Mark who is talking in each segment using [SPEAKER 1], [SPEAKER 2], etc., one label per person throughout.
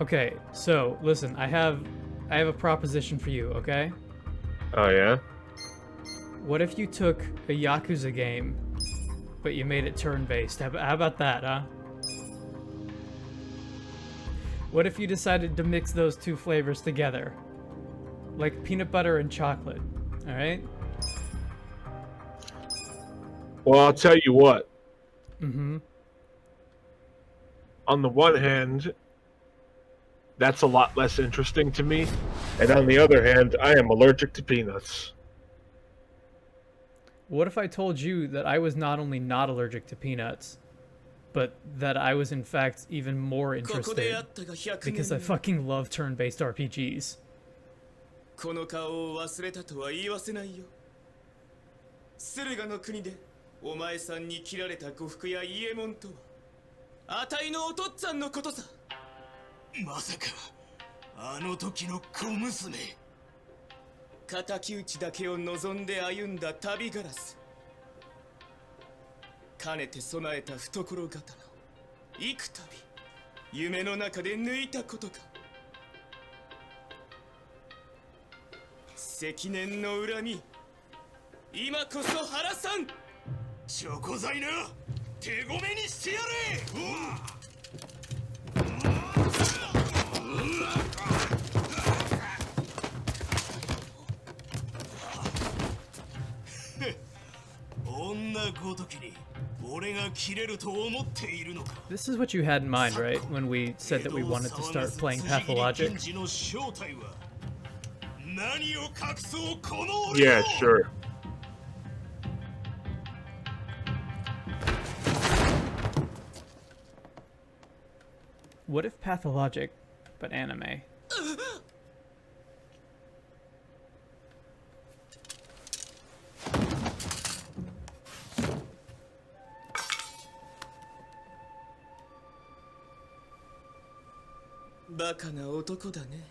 [SPEAKER 1] Okay, so listen, I have a proposition for you, okay?
[SPEAKER 2] Oh yeah?
[SPEAKER 1] What if you took a Yakuza game, but you made it turn-based? How about that, huh? What if you decided to mix those two flavors together? Like peanut butter and chocolate, alright?
[SPEAKER 2] Well, I'll tell you what.
[SPEAKER 1] Mm-hmm.
[SPEAKER 2] On the one hand, that's a lot less interesting to me. And on the other hand, I am allergic to peanuts.
[SPEAKER 1] What if I told you that I was not only not allergic to peanuts, but that I was in fact even more interested because I fucking love turn-based RPGs?
[SPEAKER 3] この顔を忘れたとは言わせないよ。駿河の国でお前さんに切られた呉服や伊右衛門とは、あたいのお父っつぁんのことさ。まさかあの時の小娘。敵討ちだけを望んで歩んだ旅ガラス。かねて備えた懐刀。幾度夢の中で抜いたことか。積年の恨み、今こそ晴らさん。チョコ材な、手ごめにしてやれ。女ごときに俺が切れると思っているのか。
[SPEAKER 1] This is what you had in mind, right? When we said that we wanted to start playing Pathologic?
[SPEAKER 2] Yeah, sure.
[SPEAKER 1] What if Pathologic, but anime?
[SPEAKER 3] Bakaな男だね。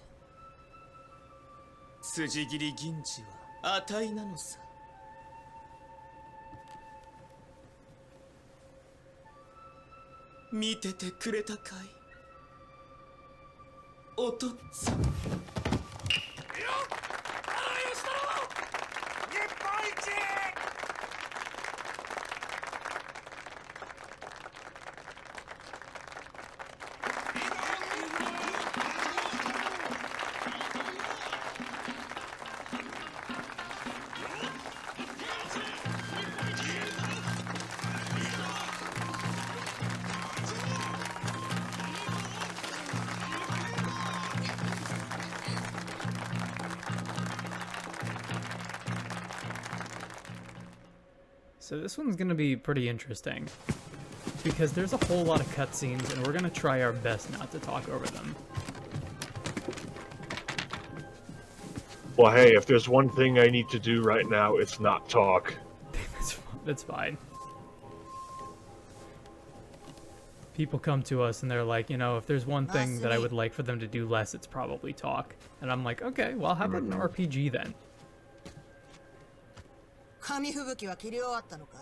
[SPEAKER 3] 筋切り銀次は値なのさ。見ててくれたかい、お父っつぁん。
[SPEAKER 1] So this one's gonna be pretty interesting, because there's a whole lot of cutscenes, and we're gonna try our best not to talk over them.
[SPEAKER 2] Well, hey, if there's one thing I need to do right now, it's not talk.
[SPEAKER 1] That's fine. People come to us and they're like, you know, if there's one thing that I would like for them to do less, it's probably talk. And I'm like, okay, well, how about an RPG then?
[SPEAKER 4] 紙吹雪は切り終わったのか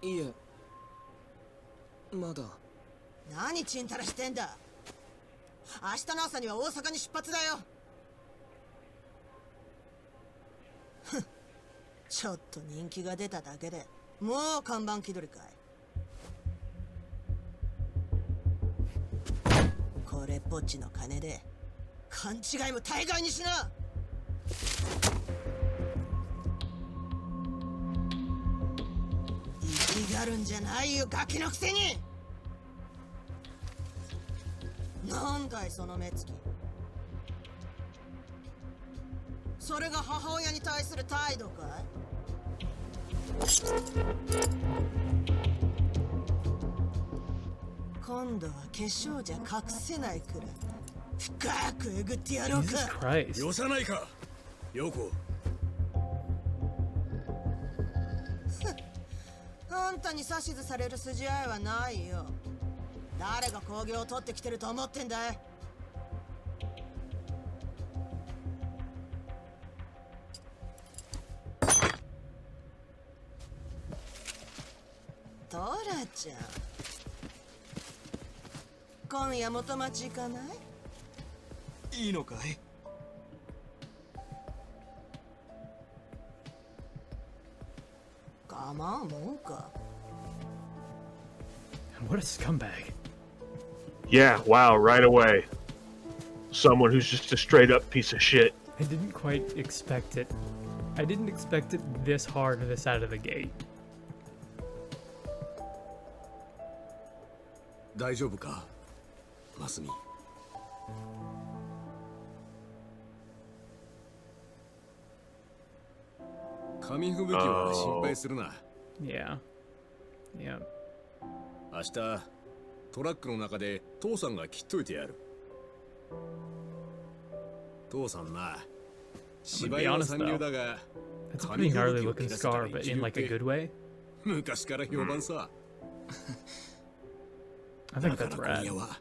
[SPEAKER 4] い？
[SPEAKER 3] いえ、まだ。
[SPEAKER 4] 何ちんたらしてんだ。明日の朝には大阪に出発だよ。ちょっと人気が出ただけでもう看板気取りかい。これっぽっちの金で勘違いも大概にしな。生きがるんじゃないよ、ガキのくせに。なんだいその目つき。それが母親に対する態度かい？今度は化粧じゃ隠せないくらい深くえぐってやろうか。
[SPEAKER 3] よさないか、ヨコ。
[SPEAKER 4] あんたに指図される筋合いはないよ。誰が工業を取ってきてると思ってんだい。トラちゃん、今夜元町行かない？
[SPEAKER 3] いいのかい？
[SPEAKER 4] 構うもんか。
[SPEAKER 1] What a scumbag.
[SPEAKER 2] Yeah, wow, right away. Someone who's just a straight up piece of shit.
[SPEAKER 1] I didn't quite expect it. I didn't expect it this hard this out of the gate.
[SPEAKER 3] 大丈夫か、マスミ。紙吹雪は心配するな。
[SPEAKER 1] Yeah. Yeah.
[SPEAKER 3] 明日トラックの中で父さんが切っといてやる。父さんな、芝居は三流だが、
[SPEAKER 1] That's a pretty gnarly looking scar, but in like a good way.
[SPEAKER 3] 昔から評判さ。
[SPEAKER 1] I think that's
[SPEAKER 3] 今
[SPEAKER 1] rad.
[SPEAKER 3] 夜は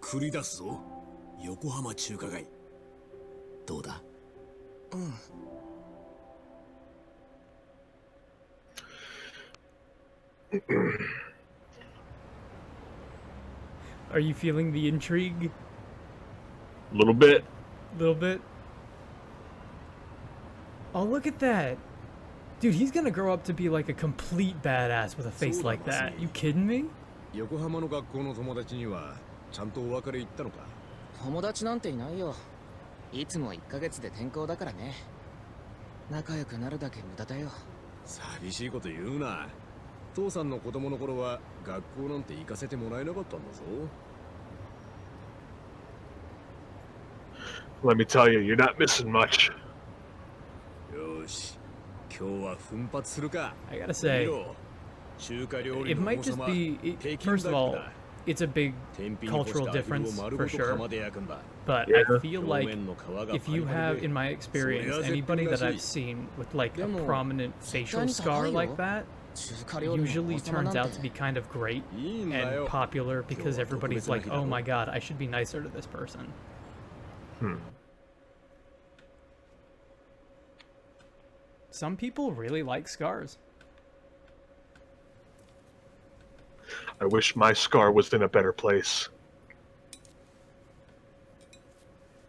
[SPEAKER 3] 繰り出すぞ、横浜中華街。どうだ？うん。
[SPEAKER 1] Are you feeling the intrigue?
[SPEAKER 2] A little bit.
[SPEAKER 1] Little bit. Oh, look at that. Dude, he's gonna grow up to be like a complete badass with a face like that. You kidding me?
[SPEAKER 3] 横浜の学校の友達にはちゃんとお別れ言ったのか？
[SPEAKER 5] 友達なんていないよ。いつも1ヶ月で転校だからね。仲良くなるだけ無駄だよ。
[SPEAKER 3] 寂しいこと言うな。父さんの子供の頃は学校なんて行かせてもらえなかったんだぞ。
[SPEAKER 2] Let me tell you, you're not missing much.
[SPEAKER 3] よし、今日は奮発するか。
[SPEAKER 1] I gotta say,
[SPEAKER 3] 中華料理
[SPEAKER 1] it
[SPEAKER 3] の
[SPEAKER 1] might
[SPEAKER 3] 王
[SPEAKER 1] just
[SPEAKER 3] 様、
[SPEAKER 1] be,
[SPEAKER 3] 北京
[SPEAKER 1] first of
[SPEAKER 3] ダッ
[SPEAKER 1] all,
[SPEAKER 3] クだ。
[SPEAKER 1] it's a big
[SPEAKER 3] 天日に干した
[SPEAKER 1] cultural
[SPEAKER 3] アヒル
[SPEAKER 1] difference
[SPEAKER 3] を丸
[SPEAKER 1] for
[SPEAKER 3] ごと
[SPEAKER 1] sure.
[SPEAKER 3] 釜で焼くんだ。
[SPEAKER 1] But
[SPEAKER 2] Yeah.
[SPEAKER 1] I feel like
[SPEAKER 3] 表面の皮が
[SPEAKER 1] if you
[SPEAKER 3] パリパリ
[SPEAKER 1] have,
[SPEAKER 3] で
[SPEAKER 1] in my experience, anybody that I've seen with like a prominent facial scar like that usually turns out to be kind of great
[SPEAKER 3] いいんだ
[SPEAKER 1] and
[SPEAKER 3] よ。
[SPEAKER 1] popular because everybody's like, oh my god, I should be nicer to this person. Some people really like scars.
[SPEAKER 2] I wish my scar was in a better place.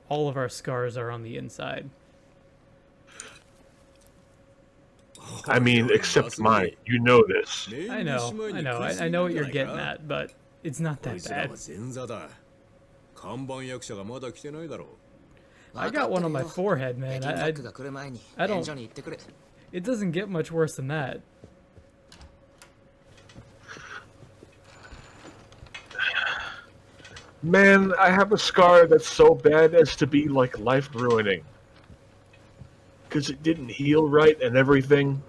[SPEAKER 1] All of our scars are on the inside.
[SPEAKER 2] I mean, except mine. You know this.
[SPEAKER 1] I know what you're getting at, but it's not that bad.
[SPEAKER 3] 前座だ。看板役者がまだ来てないだろう。
[SPEAKER 1] I got one on my forehead, man. I don't. It doesn't get much worse than that.
[SPEAKER 2] Man, I have a scar that's so bad as to be like life-ruining. Because it didn't heal right and everything.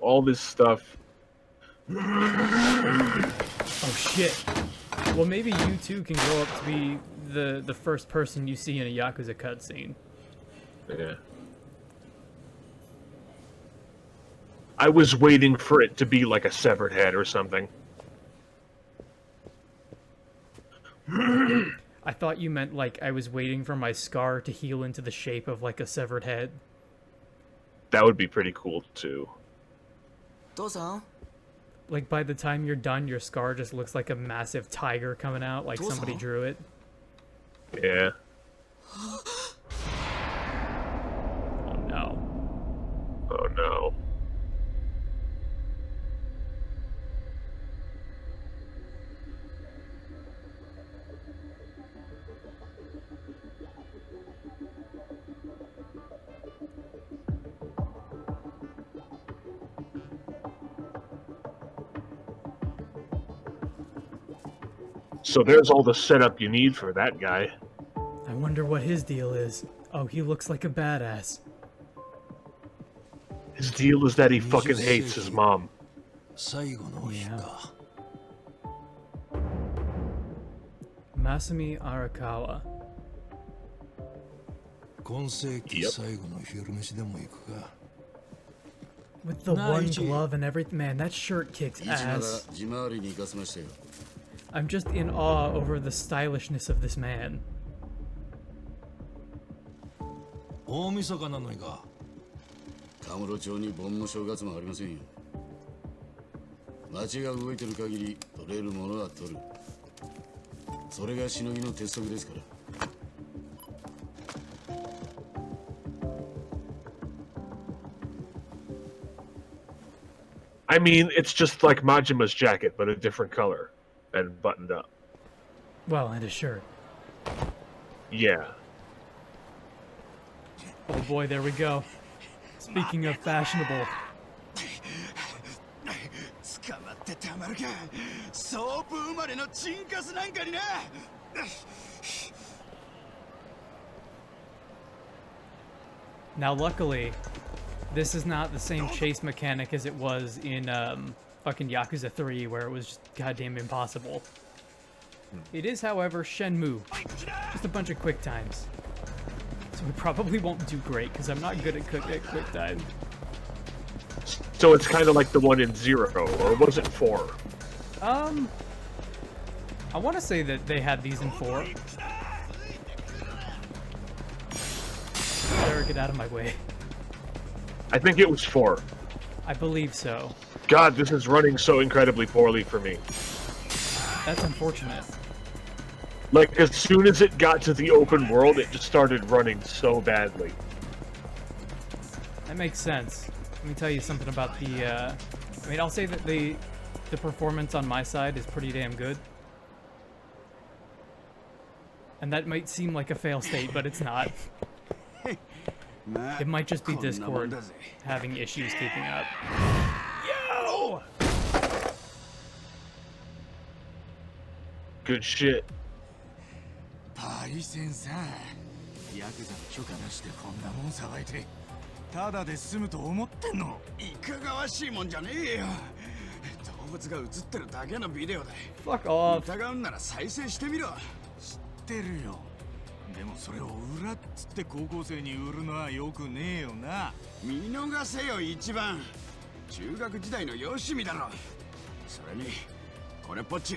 [SPEAKER 2] All this stuff.
[SPEAKER 1] Oh shit. Well, maybe you too can grow up to be the first person you see in a Yakuza cutscene.
[SPEAKER 2] Yeah. I was waiting for it to be like a severed head or something.
[SPEAKER 1] I thought you meant like I was waiting for my scar to heal into the shape of like a severed head.
[SPEAKER 2] That would be pretty cool too.
[SPEAKER 5] 父さん
[SPEAKER 1] Like by the time you're done, your scar just looks like a massive tiger coming out, like somebody drew it.
[SPEAKER 2] Yeah.
[SPEAKER 1] Oh no.
[SPEAKER 2] Oh no. So there's all the setup you need for that guy.
[SPEAKER 1] I wonder what his deal is. Oh, he looks like a badass.
[SPEAKER 2] His deal is that he fucking hates his mom.
[SPEAKER 1] Yeah. Masami Arakawa. With the one glove and everything, man, that shirt kicks ass. I'm just in awe over the stylishness of this man.
[SPEAKER 6] 大晦日なのにか。
[SPEAKER 7] カムロ町に盆も正月もありませんよ。町が動いてる限り取れるものは取る。それがしのぎの鉄則ですから。
[SPEAKER 2] I mean, it's just like Majima's jacket, but a different color and buttoned up.
[SPEAKER 1] Well, and a shirt.
[SPEAKER 2] Yeah.
[SPEAKER 1] Oh boy, there we go. Speaking of fashionable. Now, luckily, this is not the same chase mechanic as it was in fucking Yakuza 3, where it was just goddamn impossible. It is, however, Shenmue. Just a bunch of quick times. So we probably won't do great, because I'm not good at quick time.
[SPEAKER 2] So it's kind of like the one in 0, or was it 4?
[SPEAKER 1] I want to say that they had these in 4. Better get out of my way.
[SPEAKER 2] I think it was 4.
[SPEAKER 1] I believe so.
[SPEAKER 2] God, this is running so incredibly poorly for me.
[SPEAKER 1] That's unfortunate.
[SPEAKER 2] Like, as soon as it got to the open world, it just started running so badly.
[SPEAKER 1] That makes sense. Let me tell you something about the, I mean, I'll say that the performance on my side is pretty damn good. And that might seem like a fail state, but it's not. It might just be Discord having issues keeping up. Yo!
[SPEAKER 2] Good shit.
[SPEAKER 8] パイセンさん、ヤクザの許可なしでこんなもんさばいて、ただで済むと思ってんの？いかがわしいもんじゃねえよ。動物が映ってるだけのビデオだ。
[SPEAKER 1] Fuck off.
[SPEAKER 8] 疑うんなら再生してみろ。知ってるよ。でもそれを裏っつって高校生に売るのはよくねえよな。見逃せよ一番。中学時代のよしみだろ。それにこれっぽっち。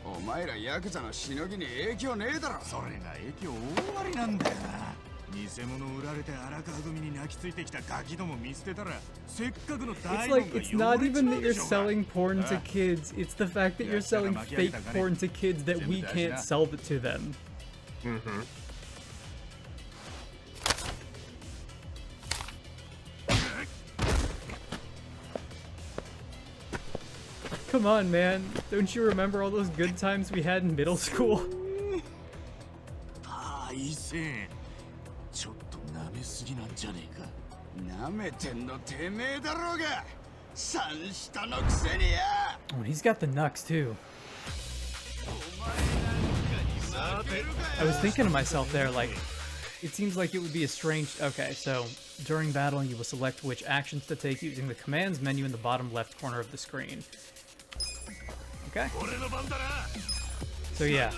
[SPEAKER 8] お前らヤクザのしのぎに影響ねえだろ。それが影響大ありなんだよな。偽物売られて荒川組に泣きついてきたガキども見捨てたらせっかくの大
[SPEAKER 1] It's like, it's not even that you're selling porn to kids, it's the fact that you're selling fake porn to kids that we can't sell it to them.
[SPEAKER 2] Mm-hmm.
[SPEAKER 1] Come on, man. Don't you remember all those good times we had in middle school?
[SPEAKER 8] パイセン、ちょっと舐めすぎなんじゃねえか。舐めてんのてめえだろうが。三下のくせにや。
[SPEAKER 1] Oh, he's got the knucks too. I was thinking to myself there, like, it seems like it would be a strange... Okay, so during battle, you will select which actions to take using the commands menu in the bottom left corner of the screen. Okay. So yeah.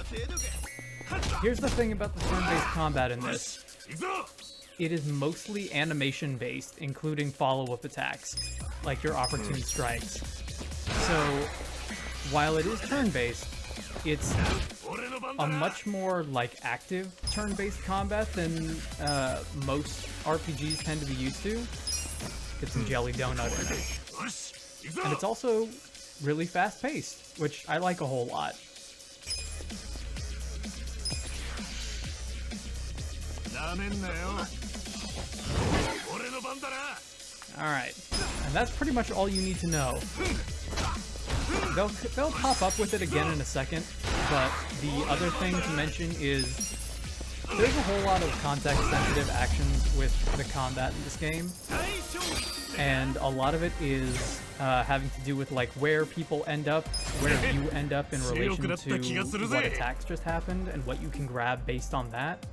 [SPEAKER 1] Here's the thing about the turn-based combat in this. It is mostly animation-based, including follow-up attacks, like your opportune strikes. So, while it is turn-based, it's a much more, like, active turn-based combat than most RPGs tend to be used to. Get some jelly donut in it. And it's also really fast-paced, which I like a whole lot. Alright, and that's pretty much all you need to know. They'll pop up with it again in a second, but the other thing to mention is there's a whole lot of context-sensitive actions with the combat in this game, and a lot of it is having to do with like where people end up, where you end up in relation to what attacks just happened, and what you can grab based on that.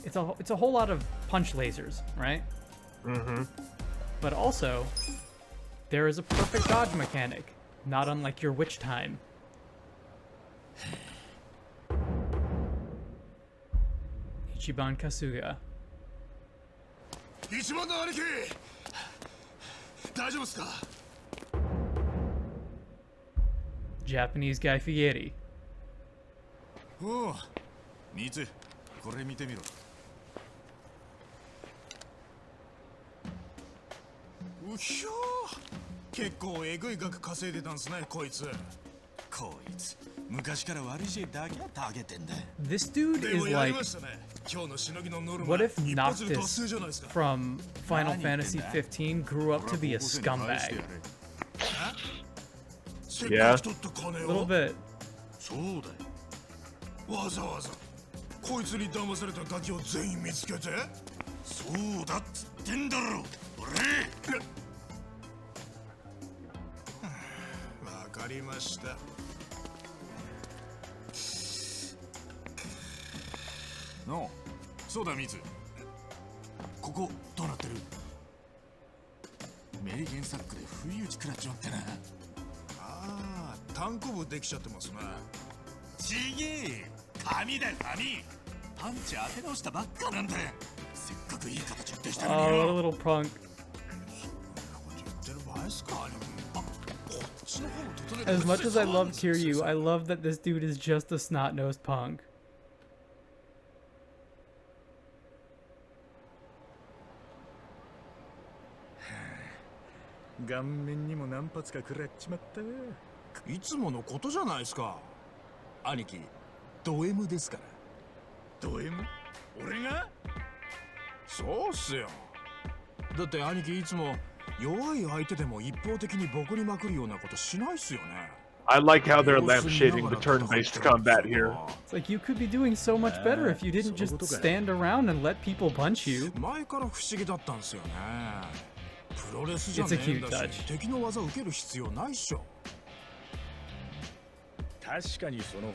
[SPEAKER 1] It's a whole lot of punch lasers, right?
[SPEAKER 2] Mm-hmm.
[SPEAKER 1] But also, there is a perfect dodge mechanic, not unlike your witch time. Ichiban Kasuga.
[SPEAKER 8] Ichibanの兄貴、大丈夫ですか?
[SPEAKER 1] Japanese Guy Fieri.
[SPEAKER 8] おう、ミツ、これ見てみろ。うひょー、結構えぐい額稼いでたんすね、こいつ。こいつ、
[SPEAKER 1] This dude is like, what if Noctis from Final Fantasy 15 grew up to be a scumbag?
[SPEAKER 2] Yeah.
[SPEAKER 1] A little bit.
[SPEAKER 8] わざわざこいつに騙されたガキを全員見つけてそうだっつってんだろ俺わかりましたのそうだミツここどうなってるメリケンサックで不意打ち食らっちまってなああ単行部できちゃってますなちげえ紙だよ紙パンチ当て直したばっかなんだよせっかくいい形できたのに
[SPEAKER 1] Oh,
[SPEAKER 8] よ
[SPEAKER 1] what a little punk. As much as I love Kiryu, I love that this dude is just a snot-nosed punk.
[SPEAKER 8] 顔面にも何発か食らっちまったいつものことじゃないですか兄貴ド M ですからド M？ 俺がそうっすよだって兄貴いつも弱い相手でも一方的にボコりまくるようなことしないっすよね
[SPEAKER 2] I like how they're lampshading the turn-based combat here.
[SPEAKER 1] It's like you could be doing so much better if you didn't just stand around and let people punch you.
[SPEAKER 8] 前から不思議だったんですよねプロレスじゃねえんだし敵の技受ける必要ないっしょ確かにその方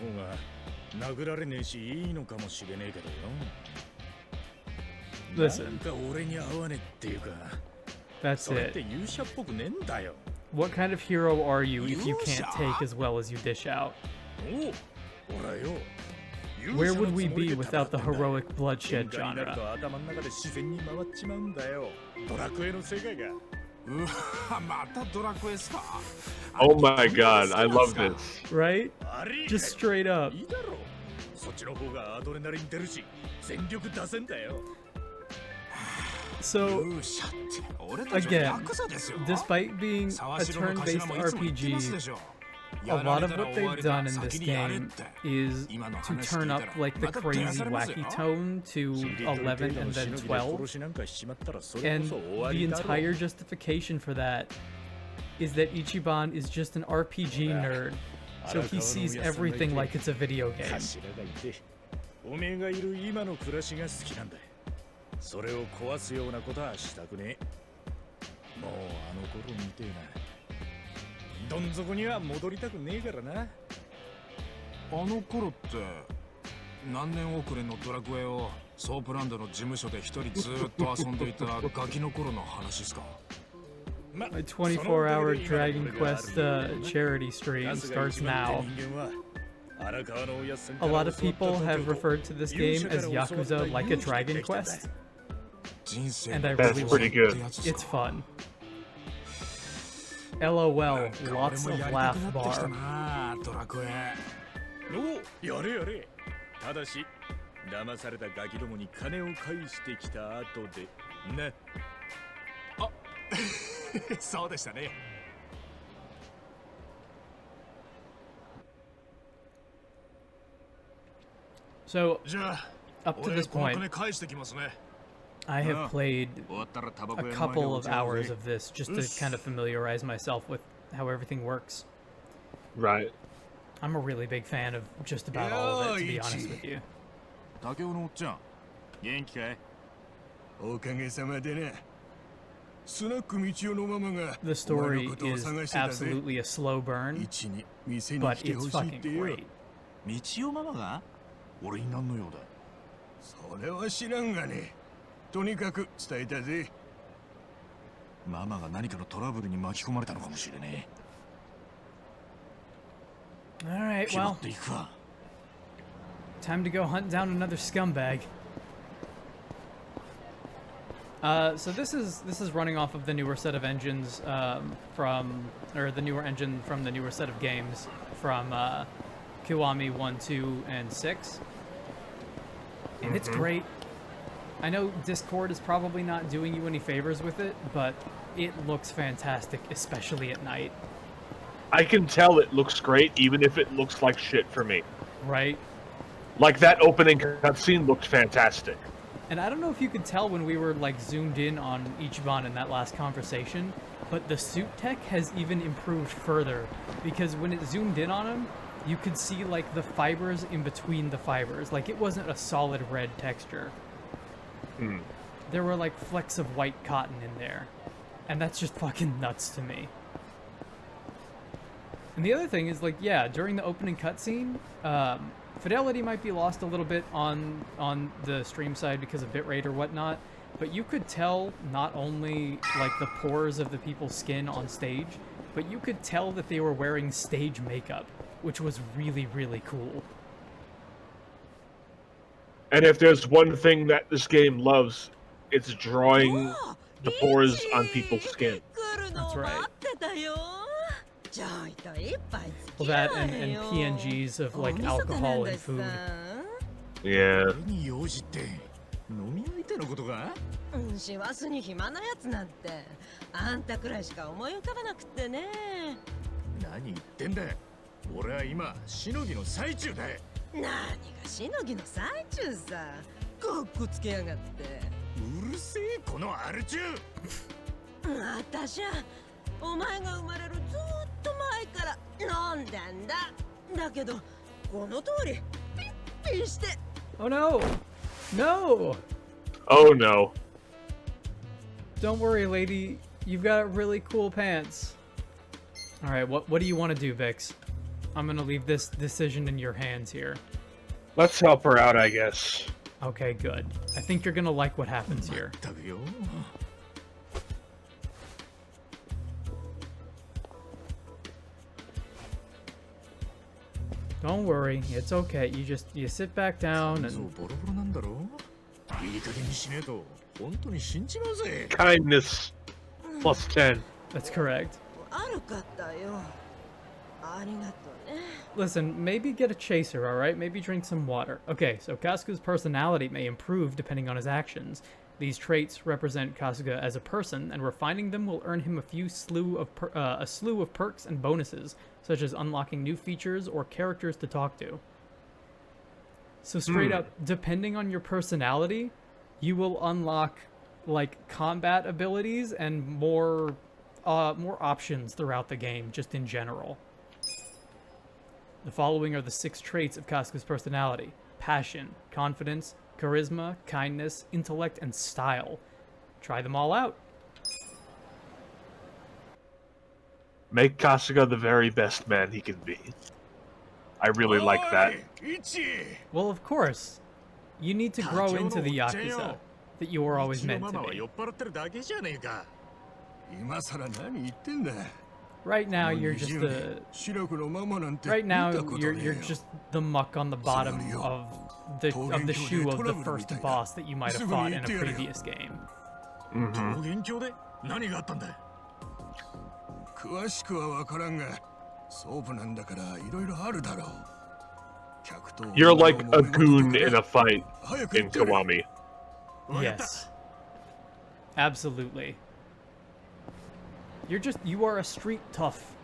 [SPEAKER 8] が殴られねえしいいのかもしれねえけどよ
[SPEAKER 1] Listen,
[SPEAKER 8] なんか俺に合わねえっていうか
[SPEAKER 1] that's
[SPEAKER 8] それって
[SPEAKER 1] it.
[SPEAKER 8] 勇者っぽくねえんだよ
[SPEAKER 1] What kind of hero are you if you can't take as well as you dish out?
[SPEAKER 8] おおらよ
[SPEAKER 1] Where would we be without the heroic bloodshed
[SPEAKER 8] 喧嘩になる
[SPEAKER 1] genre?
[SPEAKER 8] と頭の中で自然に回っちまうんだよドラクエの世界がうわまたドラクエっすか
[SPEAKER 2] Oh my god, I love this.
[SPEAKER 1] Right? Just straight up.
[SPEAKER 8] いいだろそっちの方がアドレナリン出るし全力出せんだよ
[SPEAKER 1] So,
[SPEAKER 8] 勇者って俺たちは
[SPEAKER 1] again,
[SPEAKER 8] ヤクザですよ
[SPEAKER 1] despite being a turn-based RPG, a lot of what they've done in this game is to turn up like the crazy wacky tone to 11 and then 12. And the entire justification for that is that Ichiban is just an RPG nerd, so he sees everything like it's a video game.
[SPEAKER 8] おめえがいる今の暮らしが好きなんだそれを壊すようなことはしたくねえもうあの頃みてえなどん底には戻りたくねえからなあの頃って何年遅れのドラクエをソープランドの事務所で一人ずっと遊んでいたガキの頃の話っすか
[SPEAKER 1] My 24-hour Dragon Quest charity stream starts now. A lot of people have referred to this game as Yakuza like a Dragon Quest. And I
[SPEAKER 2] That's
[SPEAKER 1] really
[SPEAKER 2] pretty
[SPEAKER 1] like
[SPEAKER 2] good.
[SPEAKER 1] it. It's fun. LOL, lots of laugh bar.
[SPEAKER 8] おやれやれただし騙されたガキどもに金を返してきた後でねあそうでしたね
[SPEAKER 1] So,
[SPEAKER 8] じゃあ
[SPEAKER 1] up to
[SPEAKER 8] 俺
[SPEAKER 1] this
[SPEAKER 8] この
[SPEAKER 1] point,
[SPEAKER 8] 金返してきますね
[SPEAKER 1] I have played
[SPEAKER 8] 終わったらタバ
[SPEAKER 1] a
[SPEAKER 8] コ屋の前で
[SPEAKER 1] couple
[SPEAKER 8] お
[SPEAKER 1] of
[SPEAKER 8] 茶を
[SPEAKER 1] hours
[SPEAKER 8] ね
[SPEAKER 1] of this just to kind of familiarize myself with how everything works.
[SPEAKER 2] Right.
[SPEAKER 1] I'm a really big fan of just about all of it, to be honest with you.
[SPEAKER 8] 竹雄のおっちゃん元気かいおかげさまでなスナック道夫のママが
[SPEAKER 1] The
[SPEAKER 8] お前
[SPEAKER 1] story
[SPEAKER 8] のことを
[SPEAKER 1] is
[SPEAKER 8] 探してたぜ
[SPEAKER 1] absolutely a slow burn,
[SPEAKER 8] 一に店に
[SPEAKER 1] but
[SPEAKER 8] 来て
[SPEAKER 1] it's
[SPEAKER 8] ほしいっ
[SPEAKER 1] fucking
[SPEAKER 8] てよ
[SPEAKER 1] great.
[SPEAKER 8] 道夫ママが俺に何の用だそれは知らんがねとにかく伝えたぜママが何かのトラブルに巻き込まれたのかもしれね
[SPEAKER 1] Alright,
[SPEAKER 8] え決ま
[SPEAKER 1] well,
[SPEAKER 8] っていくか
[SPEAKER 1] time to go hunt down another scumbag. So this is running off of the newer set of engines the newer engine from the newer set of games from Kiwami 1, 2, and 6. And it's great. I know Discord is probably not doing you any favors with it, but it looks fantastic, especially at night.
[SPEAKER 2] I can tell it looks great, even if it looks like shit for me.
[SPEAKER 1] Right?
[SPEAKER 2] Like that opening cutscene looked fantastic.
[SPEAKER 1] And I don't know if you could tell when we were like zoomed in on Ichiban in that last conversation, but the suit tech has even improved further, because when it zoomed in on him, you could see like the fibers in between the fibers. Like it wasn't a solid red texture. There were like flecks of white cotton in there. And that's just fucking nuts to me. And the other thing is, like, yeah, during the opening cutscene, fidelity might be lost a little bit on the stream side because of bitrate or whatnot, but you could tell not only, like, the pores of the people's skin on stage, but you could tell that they were wearing stage makeup, which was really, really cool.
[SPEAKER 2] And if there's one thing that this game loves, it's drawing the pores on people's skin.
[SPEAKER 1] That's right. Well, that and PNGs of, like, alcohol and food.
[SPEAKER 2] Yeah.
[SPEAKER 8] 飲み相手のことが
[SPEAKER 4] 師走に暇なやつなんてあんたくらいしか思い浮かばなくってね。
[SPEAKER 8] 何言ってんだ。俺は今しのぎの最中だ。
[SPEAKER 4] 何がしのぎの最中さ。かっこつけやがって。
[SPEAKER 8] うるせえこのアル中。
[SPEAKER 4] 私はお前が生まれるずっと前から飲んだんだ。だけどこの通りピッピして。
[SPEAKER 1] Oh no! No!
[SPEAKER 2] Oh no.
[SPEAKER 1] Don't worry, lady. You've got really cool pants. Alright, what do you want to do, Bix? I'm gonna leave this decision in your hands here.
[SPEAKER 2] Let's help her out, I guess.
[SPEAKER 1] Okay, good. I think you're gonna like what happens here. Don't worry, it's okay. You sit back down and...
[SPEAKER 2] Kindness plus 10.
[SPEAKER 1] That's correct. Listen, maybe get a chaser, alright? Maybe drink some water. Okay, so Kasuga's personality may improve depending on his actions. These traits represent Kasuga as a person, and refining them will earn him a slew of perks and bonuses, such as unlocking new features or characters to talk to. So straight up, depending on your personality, you will unlock like combat abilities and more options throughout the game, just in general. The following are the 6 traits of Kasuga's personality: passion, confidence, charisma, kindness, intellect, and style. Try them all out.
[SPEAKER 2] Make Kasuga the very best man he can be. I really like that.
[SPEAKER 1] Well, of course. You need to grow into the Yakuza that you were always meant to be. Right now, you're just the... Right now, you're just the muck on the bottom of the shoe of the first boss that you might have fought in a previous game.
[SPEAKER 2] You're like a goon in a fight in Kiwami.
[SPEAKER 1] Yes. Absolutely. You are a street tough.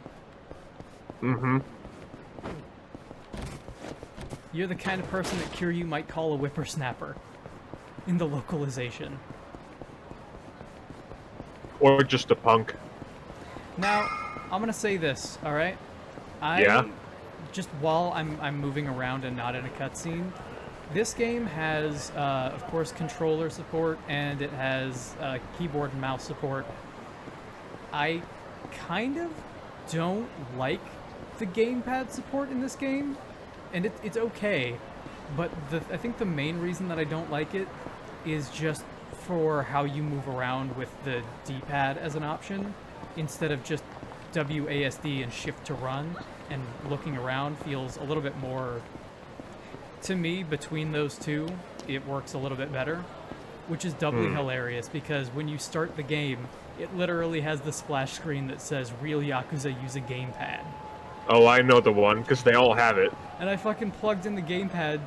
[SPEAKER 1] You're the kind of person that Kiryu might call a whippersnapper in the localization.
[SPEAKER 2] Or just a punk.
[SPEAKER 1] Now, I'm gonna say this, alright? Just while I'm moving around and not in a cutscene, this game has, of course, controller support, and it has keyboard and mouse support. I kind of don't like the gamepad support in this game, and it's okay, but I think the main reason that I don't like it is just for how you move around with the D-pad as an option, instead of just WASD and shift to run, and looking around feels a little bit more... To me, between those two, it works a little bit better, which is doubly hilarious, because when you start the game, it literally has the splash screen that says, "Real Yakuza use a gamepad."
[SPEAKER 2] Oh, I know the one, because they all have it.
[SPEAKER 1] And I fucking plugged in the gamepad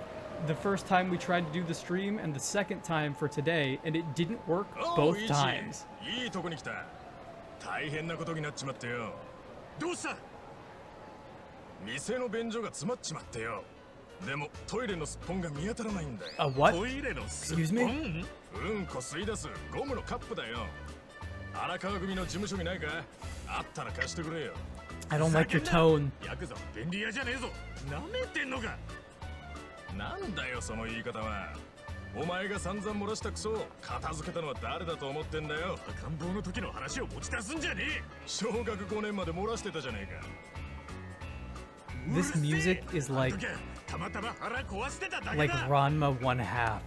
[SPEAKER 1] the first time we tried to do the stream, and the second time for today, and it didn't work both times.
[SPEAKER 8] 店の便所が詰まっちまってよ。でもトイレのすっぽんが見当たらないんだよ。
[SPEAKER 1] what?
[SPEAKER 8] トイレのすっぽん
[SPEAKER 1] Excuse me?
[SPEAKER 8] うんこ吸い出すゴムのカップだよ。荒川組の事務所にないか？あったら貸してくれよ。
[SPEAKER 1] I don't like your tone.
[SPEAKER 8] ヤクザは便利屋じゃねえぞ。なめてんのか。なんだよその言い方は。お前が散々漏らしたクソを片付けたのは誰だと思ってんだよ。赤ん坊の時の話を持ち出すんじゃねえ。小学5年まで漏らしてたじゃねえか。
[SPEAKER 1] This music is like Ranma 1/2.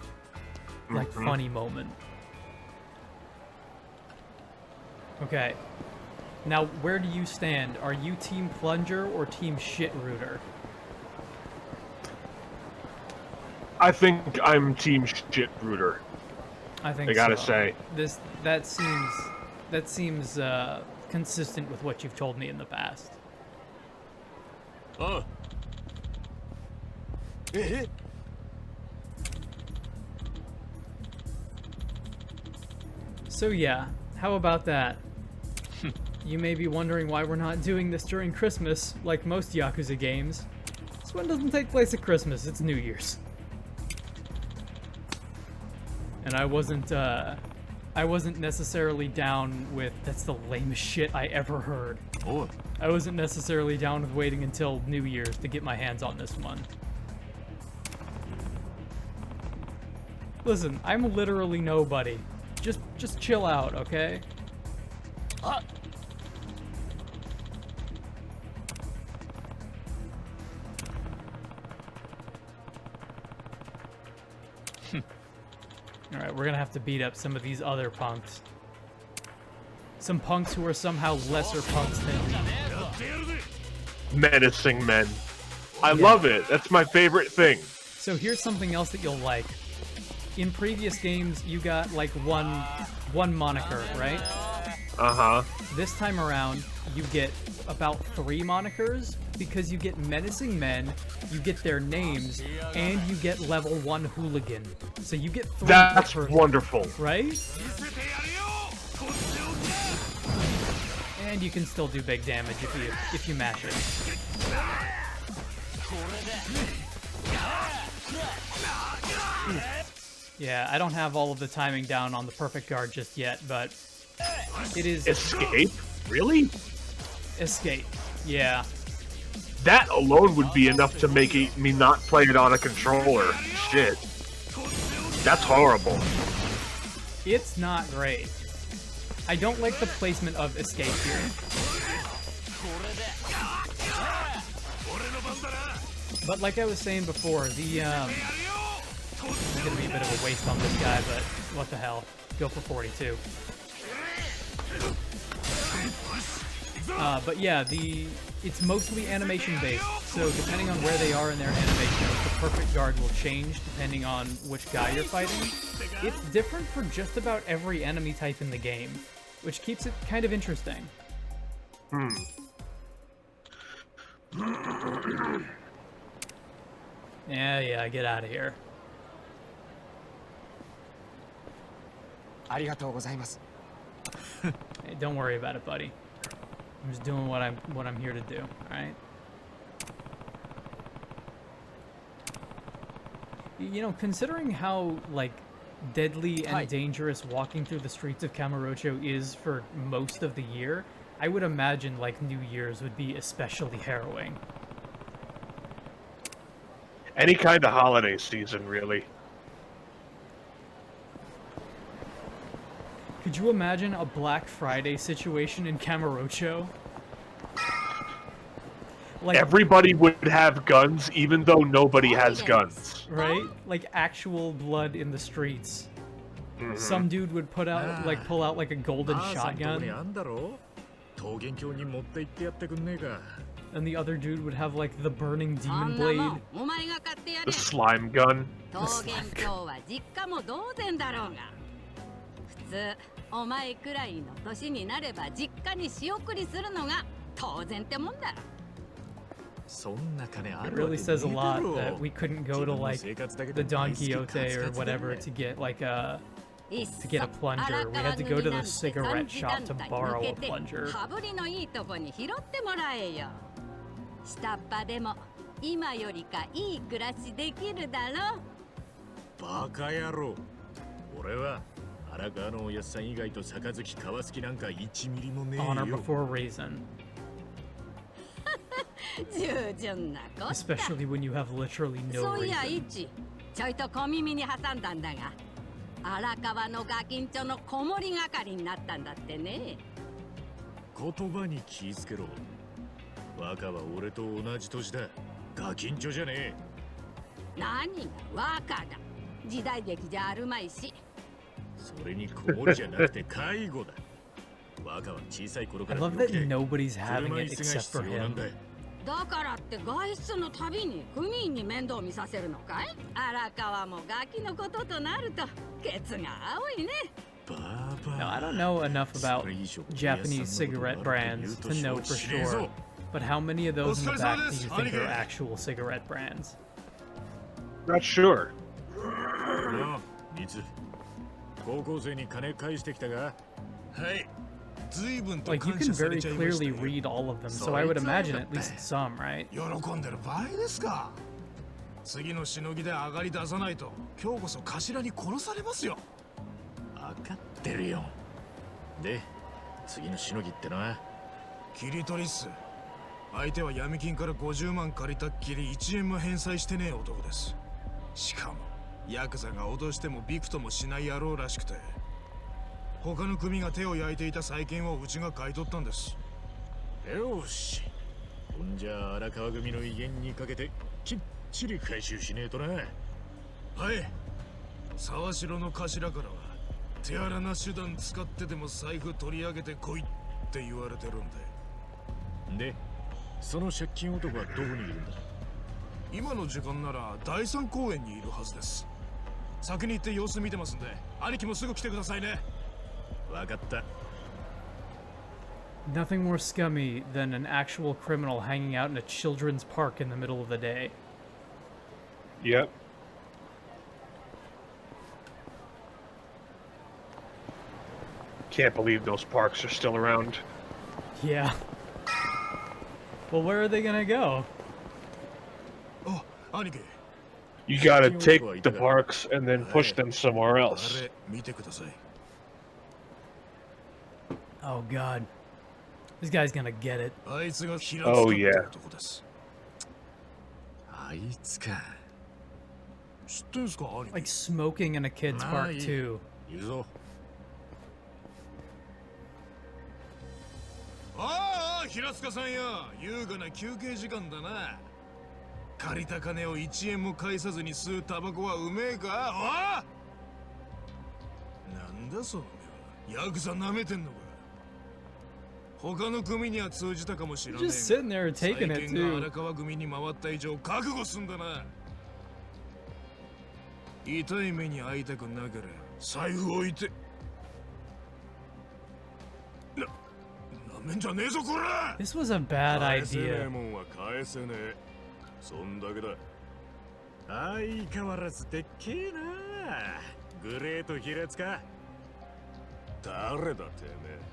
[SPEAKER 1] Like funny moment. Okay. Now, where do you stand? Are you Team Plunger or Team Shit Rooter?
[SPEAKER 2] I think I'm Team Shit Rooter.
[SPEAKER 1] I think
[SPEAKER 2] I gotta
[SPEAKER 1] so.
[SPEAKER 2] say.
[SPEAKER 1] That seems consistent with what you've told me in the past.
[SPEAKER 8] Oh.
[SPEAKER 1] So yeah, how about that? You may be wondering why we're not doing this during Christmas, like most Yakuza games. This one doesn't take place at Christmas, it's New Year's. And I wasn't necessarily down with, that's the lamest shit I ever heard.
[SPEAKER 8] Oh.
[SPEAKER 1] I wasn't necessarily down with waiting until New Year's to get my hands on this one. Listen, I'm literally nobody. Just chill out, okay? Alright, we're gonna have to beat up some of these other punks. Some punks who are somehow lesser punks than me.
[SPEAKER 2] Menacing men. I love it. That's my favorite thing.
[SPEAKER 1] So here's something else that you'll like. In previous games, you got like one moniker, right?
[SPEAKER 2] Uh-huh.
[SPEAKER 1] This time around, you get about 3 monikers because you get menacing men, you get their names, and you get level 1 hooligan. So you get 3
[SPEAKER 2] That's
[SPEAKER 1] per person,
[SPEAKER 2] wonderful.
[SPEAKER 1] right? And you can still do big damage if you mash it. Yeah, I don't have all of the timing down on the perfect guard just yet, but it is...
[SPEAKER 2] Escape? Really?
[SPEAKER 1] Escape, yeah.
[SPEAKER 2] That alone would be enough to make me not play it on a controller. Shit. That's horrible.
[SPEAKER 1] It's not great. I don't like the placement of escape here. But like I was saying before, the it's gonna be a bit of a waste on this guy, but what the hell? Go for 42. But yeah, it's mostly animation based, so depending on where they are in their animation, the perfect guard will change depending on which guy you're fighting. It's different for just about every enemy type in the game, which keeps it kind of interesting. Yeah, get out of here.
[SPEAKER 5] ありがとうございます。
[SPEAKER 1] Hey, don't worry about it, buddy. I'm just doing what I'm here to do, alright? You know, considering how, like, deadly and dangerous walking through the streets of Kamurocho is for most of the year, I would imagine, like, New Year's would be especially harrowing.
[SPEAKER 2] Any kind of holiday season, really.
[SPEAKER 1] Could you imagine a Black Friday situation in Kamurocho? Like,
[SPEAKER 2] everybody would have guns, even though nobody has guns.
[SPEAKER 1] right? Like actual blood in the streets. Some dude would pull out like a golden shotgun, and the other dude would have like the burning demon blade.
[SPEAKER 2] The slime gun.
[SPEAKER 4] お前くらいの年になれば実家に仕送りするのが当然ってもんだ。
[SPEAKER 1] It really says a lot that we couldn't go to like the Don Quixote or whatever to get like a plunger. We had to go to the cigarette shop to borrow a plunger.
[SPEAKER 9] 下っ端でも今よりかいい暮らしできるだろ。
[SPEAKER 10] バカ野郎。俺は荒川のおやっさん以外と杯交わす気なんか1ミリもねえ
[SPEAKER 1] Honor
[SPEAKER 10] よ。
[SPEAKER 1] before reason.
[SPEAKER 9] 従順なこった。
[SPEAKER 1] Especially when you have literally no
[SPEAKER 9] そういや
[SPEAKER 1] reason.
[SPEAKER 9] イチ、ちょいと小耳に挟んだんだが、荒川のガキンチョの子守り係になったんだってね。
[SPEAKER 10] 言葉に気ぃつけろ。若は俺と同じ年だ。ガキンチョじゃねえ。
[SPEAKER 9] 何が若だ。時代劇じゃあるまいし。
[SPEAKER 10] それに子守じゃなくて介護だ。若は小さい頃か
[SPEAKER 1] I
[SPEAKER 10] ら
[SPEAKER 1] love
[SPEAKER 10] 病気
[SPEAKER 1] that
[SPEAKER 10] で
[SPEAKER 1] nobody's
[SPEAKER 10] 車
[SPEAKER 1] having
[SPEAKER 10] 椅
[SPEAKER 1] it
[SPEAKER 10] 子が
[SPEAKER 1] except for
[SPEAKER 10] 必要なん
[SPEAKER 1] him.
[SPEAKER 10] だ。
[SPEAKER 9] だからって外出のたびに組員に面倒見させるのかい。荒川もガキのこととなるとケツが青いね。
[SPEAKER 1] Now, I don't know enough about Japanese cigarette brands to know for sure, but how many of those in the back do you think are actual cigarette brands?
[SPEAKER 2] Not sure.
[SPEAKER 10] なあ、ニツ。高校生に金返してきたが。はい。
[SPEAKER 1] Like, you can very clearly read all of them, so I would imagine at least some, right?
[SPEAKER 8] 喜んでる場合ですか。次のしのぎで上がり出さないと今日こそ頭に殺されますよ。
[SPEAKER 10] 分かってるよ。で、次のしのぎってのは
[SPEAKER 8] 切り取りっす。相手は闇金から50万借りたっきり1円も返済してねえ男です。しかもヤクザが脅してもびくともしない野郎らしくて、他の組が手を焼いていた債権をうちが買い取ったんです。
[SPEAKER 10] よし。ほんじゃ荒川組の威厳にかけてきっちり回収しねえとな。はい。
[SPEAKER 8] 沢城の頭からは手荒な手段使ってでも財布取り上げてこいって言われてるんで。
[SPEAKER 10] で、その借金男はどこにいるんだ。
[SPEAKER 8] 今の時間なら第三公園にいるはずです。先に行って様子見てますんで、兄貴もすぐ来てくださいね。
[SPEAKER 10] 分かった。
[SPEAKER 1] Nothing more scummy than an actual criminal hanging out in a children's park in the middle of the day.
[SPEAKER 2] Yep. Can't believe those parks are still around.
[SPEAKER 1] Yeah. Well, where are they gonna go?
[SPEAKER 8] Oh, 兄貴。
[SPEAKER 2] You gotta take the parks and then push them somewhere else.
[SPEAKER 8] あれ見てください。
[SPEAKER 1] Oh god. This guy's gonna get it.
[SPEAKER 8] あいつが平塚
[SPEAKER 2] Oh
[SPEAKER 8] って
[SPEAKER 2] yeah.
[SPEAKER 8] 男です。
[SPEAKER 10] あいつか。
[SPEAKER 8] 知ってんすか、兄貴。
[SPEAKER 1] Like smoking in a kid's park too.
[SPEAKER 10] 言うぞ。
[SPEAKER 8] ああ、平塚さんや。優雅な休憩時間だな。借りた金を1円も返さずに吸うタバコはうめえか。ああ、なんだその目は。ヤクザ舐めてんのか。他の組には通じたかもしれない。
[SPEAKER 1] Just sitting there taking it
[SPEAKER 8] 債権が
[SPEAKER 1] too.
[SPEAKER 8] 荒川組に回った以上覚悟すんだな。痛い目に遭いたくなければ財布置いて。なめんじゃねえぞこら。
[SPEAKER 1] This was a bad
[SPEAKER 8] 返せねえ
[SPEAKER 1] idea.
[SPEAKER 8] もんは返せねえ。そんだけだ。
[SPEAKER 10] 相変わらずでっけえな。グレート平塚。
[SPEAKER 8] 誰だてめえ。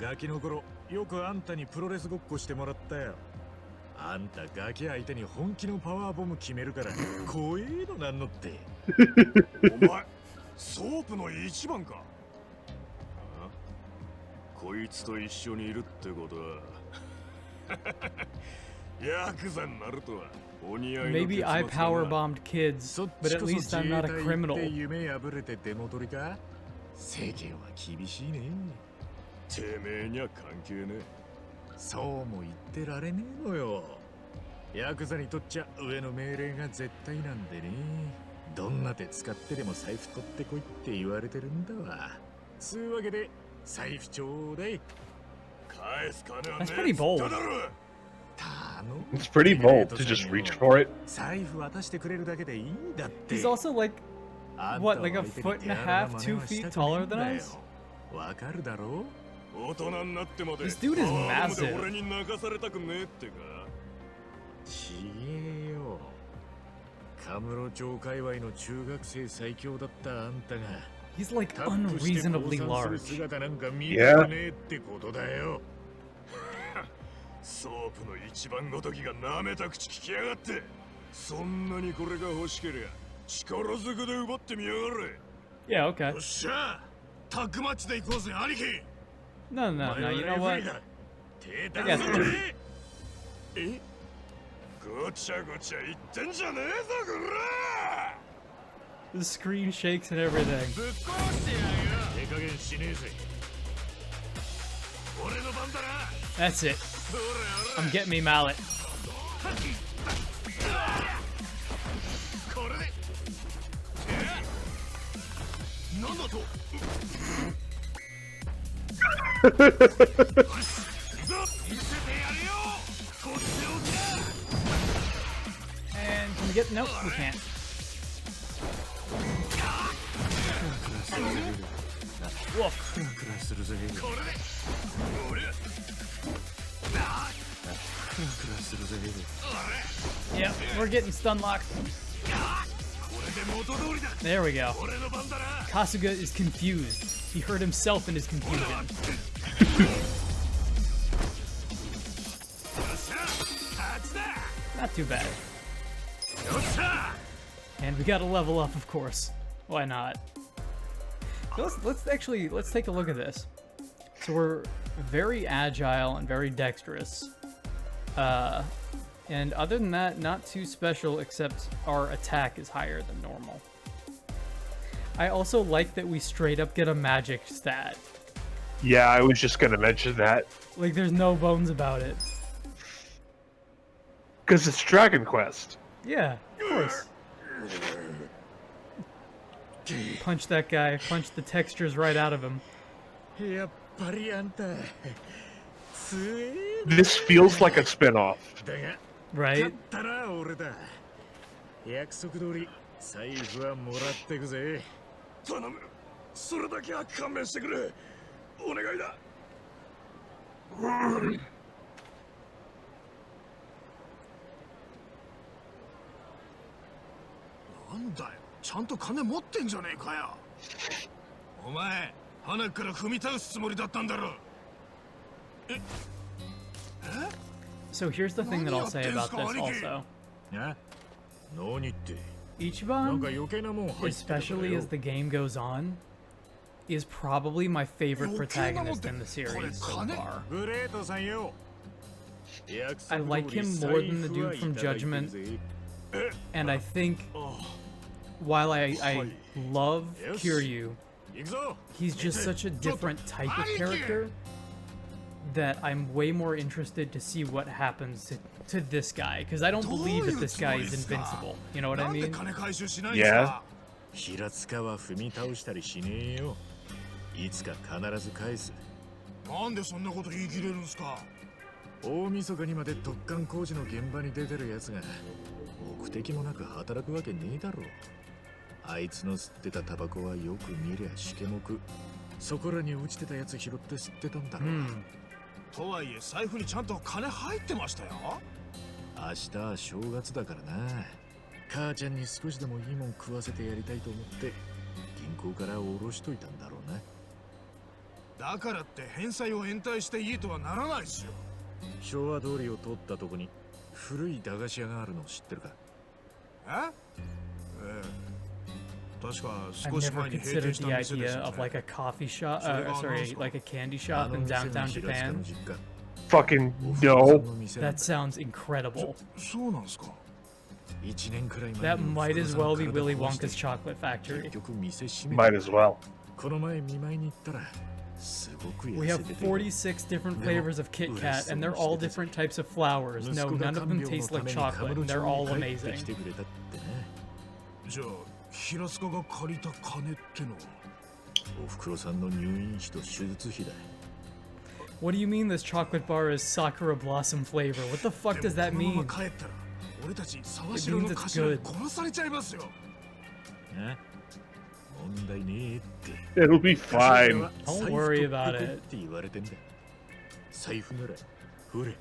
[SPEAKER 10] ガキの頃よくあんたにプロレスごっこしてもらったよ。あんたガキ相手に本気のパワーボム決めるから怖えのなんのって。
[SPEAKER 8] お前ソープの一番か。こいつと一緒にいるってことはヤクザになるとはお似合いの
[SPEAKER 1] Maybe I powerbombed kids, but at least I'm not a criminal.
[SPEAKER 10] 夢破れて出戻りか。世間は厳しいね。
[SPEAKER 8] てめえには関係ねえ。
[SPEAKER 10] そうも言ってられねえのよ。ヤクザにとっちゃ上の命令が絶対なんでね。どんな手使ってでも財布取ってこいって言われてるんだわ。つうわけで財布ちょうだい。
[SPEAKER 8] 返す金はね
[SPEAKER 1] That's pretty bold.
[SPEAKER 2] It's pretty bold to just reach for it.
[SPEAKER 10] 財布渡してくれるだけでいいんだって。
[SPEAKER 1] He's also like, what, like a foot and a half, 2 feet taller than us?
[SPEAKER 10] わかるだろう。
[SPEAKER 8] 大人になってまで
[SPEAKER 1] This dude is
[SPEAKER 8] パワーボム
[SPEAKER 1] massive.
[SPEAKER 8] で俺に泣かされたくねえってか。
[SPEAKER 10] ちげえよ。カムロ町界隈の中学生最強だったあんたが
[SPEAKER 1] He's like
[SPEAKER 10] タップして降
[SPEAKER 1] unreasonably
[SPEAKER 10] 参する
[SPEAKER 1] large.
[SPEAKER 10] 姿なんか見てねえってことだよ。ソープの一番ごときが舐めた口聞きやがって。そんなにこれが欲しけりゃ力ずくで奪ってみやがれ。
[SPEAKER 1] Yeah, okay.
[SPEAKER 10] よっしゃ、タッグマッチで行こうぜ兄貴。
[SPEAKER 1] No, no, no, you know what?
[SPEAKER 10] 手
[SPEAKER 1] I
[SPEAKER 10] 出
[SPEAKER 1] got
[SPEAKER 10] す
[SPEAKER 1] this.
[SPEAKER 10] ぜ。え、ごちゃごちゃ言ってんじゃねえぞこら。
[SPEAKER 1] The screen shakes and everything.
[SPEAKER 10] ぶっ壊してやるよ。手加減しねえぜ。俺の番だな。
[SPEAKER 1] That's it. I'm getting me mallet.
[SPEAKER 10] これで。なんだと。見せてやるよ。こっちをじゃ。
[SPEAKER 1] And can we get? Nope, we can't. Woof.
[SPEAKER 10] くらいするぜ。これで。俺。くらいするぜ。
[SPEAKER 1] Yep, we're getting stun locked. There we go. Kasuga is confused. He hurt himself in his confusion. Not too bad. And we gotta level up, of course. Why not? So let's take a look at this. So we're very agile and very dexterous. And other than that, not too special, except our attack is higher than normal. I also like that we straight up get a magic stat.
[SPEAKER 2] Yeah, I was just gonna mention that.
[SPEAKER 1] Like, there's no bones about it.
[SPEAKER 2] Because it's Dragon Quest.
[SPEAKER 1] Yeah, of course. Punch that guy, punch the textures right out of him.
[SPEAKER 2] This feels like a spin-off.
[SPEAKER 1] Right?
[SPEAKER 10] 約束通り財布はもらってくぜ。頼む。それだけは勘弁してくれ。お願いだ。なんだよ。ちゃんと金持ってんじゃねえかよ。お前、鼻から踏み倒すつもりだったんだろ。え？
[SPEAKER 1] So here's the thing that I'll say about this also. Ichiban, especially as the game goes on, is probably my favorite protagonist in the series so far. I like him more than the dude from Judgment, and I think while I love Kiryu, he's just such a different type of character that I'm way more interested to see what happens to this guy, because I don't believe that this guy is invincible. You know what I mean?
[SPEAKER 2] Yeah.
[SPEAKER 10] 平塚は踏み倒したりしねえよ。いつか必ず返す。なんでそんなこと言い切れるんすか。大晦日にまで突貫工事の現場に出てるやつが目的もなく働くわけねえだろ。あいつの吸ってたタバコはよく見りゃしけもく。そこらに落ちてたやつ拾って吸ってたんだろう。とはいえ財布にちゃんと金入ってましたよ。明日は正月だからな。母ちゃんに少しでもいいもん食わせてやりたいと思って銀行から下ろしといたんだろうな。だからって返済を延滞していいとはならないですよ。昭和通りを通ったとこに古い駄菓子屋があるの知ってるか。確か
[SPEAKER 1] I've never considered the idea of like a coffee shop, sorry, like a candy shop in downtown Japan.
[SPEAKER 2] Fucking no.
[SPEAKER 1] That sounds incredible. That might as well be Willy Wonka's chocolate factory.
[SPEAKER 2] Might as well.
[SPEAKER 1] We have 46 different flavors of Kit Kat, and they're all different types of flowers. No, none of them taste like chocolate, and they're all amazing.
[SPEAKER 10] 平塚が借りた金ってのはおふくろさんの入院費と手術費だ。
[SPEAKER 1] What do you mean this chocolate bar is Sakura Blossom flavor? What the fuck does that mean? It means it's good.
[SPEAKER 2] It'll be fine.
[SPEAKER 1] Don't worry about it.
[SPEAKER 10] 財布ならほれね。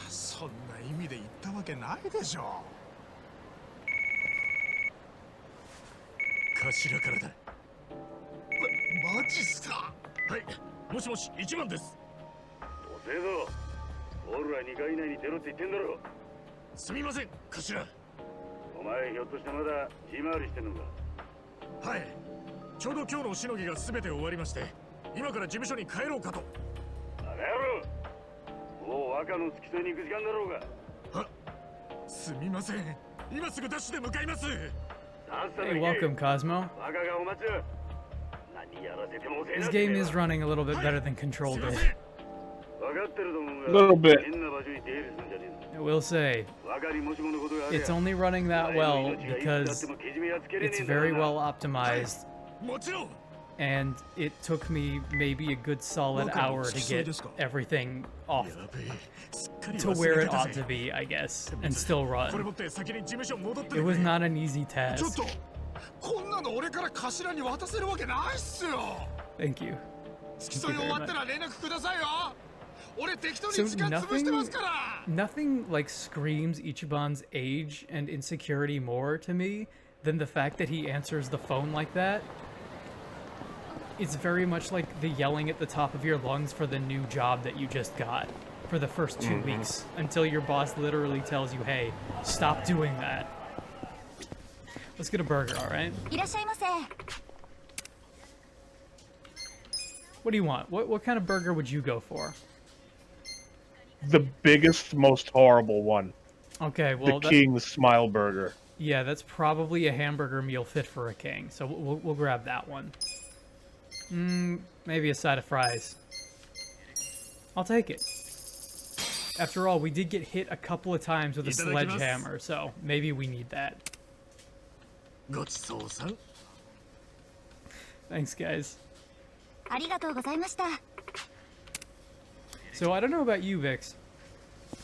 [SPEAKER 10] そんな意味で言ったわけないでしょ。 頭からだ。マジっすか。はい、もしもし、一番です。
[SPEAKER 11] オールは2回以内に出ろって言ってんだろ。
[SPEAKER 10] すみません頭。
[SPEAKER 11] お前ひょっとしてまだ地回りしてんのか。
[SPEAKER 10] はい、ちょうど今日のしのぎが全て終わりまして、今から事務所に帰ろうかと。
[SPEAKER 11] バカ野郎、もう若の付き添いに行く時間だろうが。
[SPEAKER 10] すみません、今すぐダッシュで向かいます。
[SPEAKER 1] Hey, welcome, Cosmo. This game is running a little bit better than Control did.
[SPEAKER 2] A little bit.
[SPEAKER 1] I will say, it's only running that well because it's very well optimized, and it took me maybe a good solid hour to get everything off to where it ought to be, I guess, and still run. It was not an easy task. Thank you. So nothing like screams Ichiban's age and insecurity more to me than the fact that he answers the phone like that. It's very much like the yelling at the top of your lungs for the new job that you just got for the first 2 weeks until your boss literally tells you, hey, stop doing that. Let's get a burger, alright? What do you want? What kind of burger would you go for?
[SPEAKER 2] The biggest, most horrible one.
[SPEAKER 1] Okay, well,
[SPEAKER 2] the King's Smile Burger.
[SPEAKER 1] Yeah, that's probably a hamburger meal fit for a king, so we'll grab that one. Maybe a side of fries. I'll take it. After all, we did get hit a couple of times with a sledgehammer, so maybe we need that. Thanks, guys. So I don't know about you, Vix.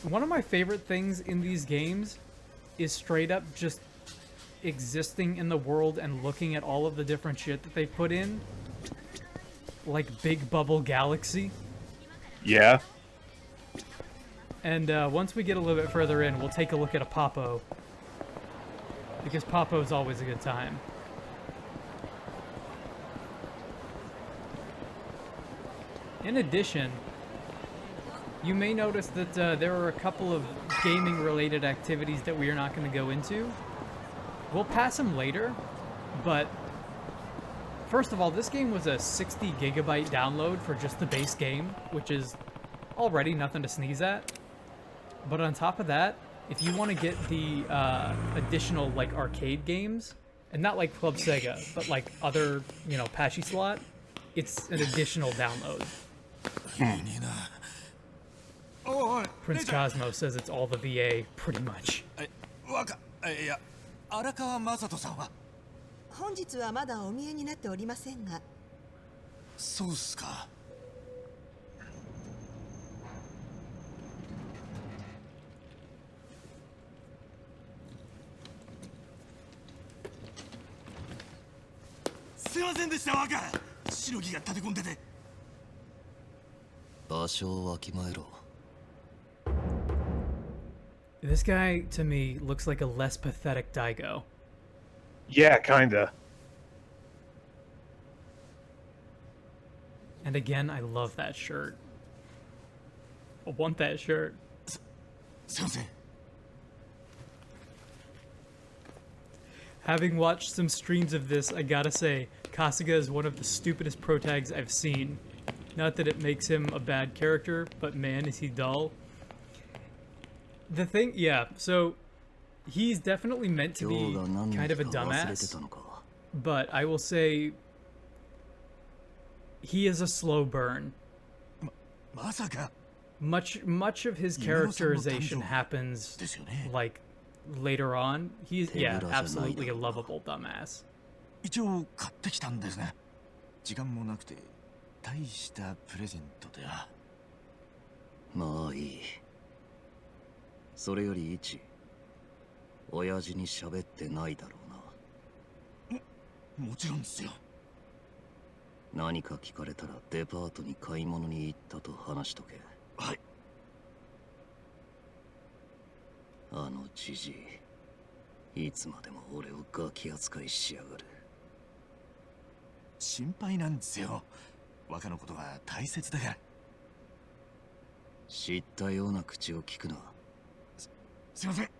[SPEAKER 1] One of my favorite things in these games is straight up just existing in the world and looking at all of the different shit that they put in. Like Big Bubble Galaxy.
[SPEAKER 2] Yeah.
[SPEAKER 1] And once we get a little bit further in, we'll take a look at a Popo. Because Popo is always a good time. In addition, you may notice that there are a couple of gaming-related activities that we are not going to go into. We'll pass them later, but first of all, this game was a 60 gigabyte download for just the base game, which is already nothing to sneeze at. But on top of that, if you want to get the additional like arcade games, and not like Club Sega, but like other, you know, Pashi slot, it's an additional download. Prince Cosmo says it's all the VA, pretty much.
[SPEAKER 12] 本日はまだお見えになっておりませんが。
[SPEAKER 10] そうっすか。すいませんでした、若。しのぎが立て込んでて。
[SPEAKER 7] 場所をわきまえろ。
[SPEAKER 1] This guy, to me, looks like a less pathetic Daigo.
[SPEAKER 2] Yeah, kinda.
[SPEAKER 1] And again, I love that shirt. I want that shirt. Having watched some streams of this, I gotta say, Kasuga is one of the stupidest protags I've seen. Not that it makes him a bad character, but man, is he dull. The thing, yeah, so he's definitely meant to be kind of a dumbass, but I will say he is a slow burn. Much of his characterization happens like later on. He's, yeah, absolutely a lovable dumbass.
[SPEAKER 10] 一応買ってきたんですが、時間もなくて大したプレゼントでは。
[SPEAKER 7] まあいい。それより一、親父に喋ってないだろうな。
[SPEAKER 10] もちろんですよ。
[SPEAKER 7] 何か聞かれたらデパートに買い物に行ったと話しとけ。
[SPEAKER 10] はい。
[SPEAKER 7] あのじじい、いつまでも俺をガキ扱いしやがる。
[SPEAKER 10] 心配なんですよ。若のことが大切だから。
[SPEAKER 7] 知ったような口を聞くな。
[SPEAKER 8] すいません。